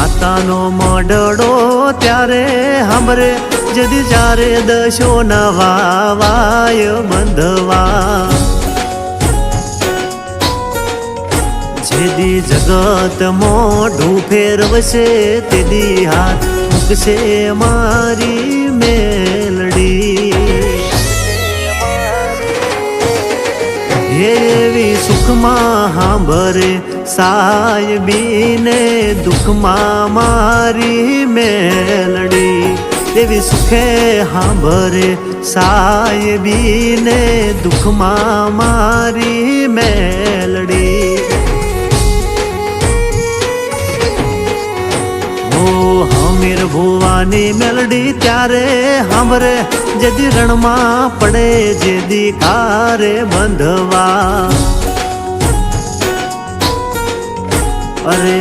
માતાનો મોઢડો ત્યારે સાંભળે જદી ચારે દશો નવા વાય બંધવા જેદી જગત મોઢું ફેરવશે તેદી હાથ મૂકશે મારી મેલડી એવી સુખમાં સાંભળે સાહેબીને દુઃખમાં મારી મેલડી એવી સુખે સાંભળે સાહેબીને દુઃખમાં મારી મેલડી હમીર ભુવાની મેલડી ત્યારે સાંભળે જેદી રણમાં પડે જેદી કારે બંધવા અરે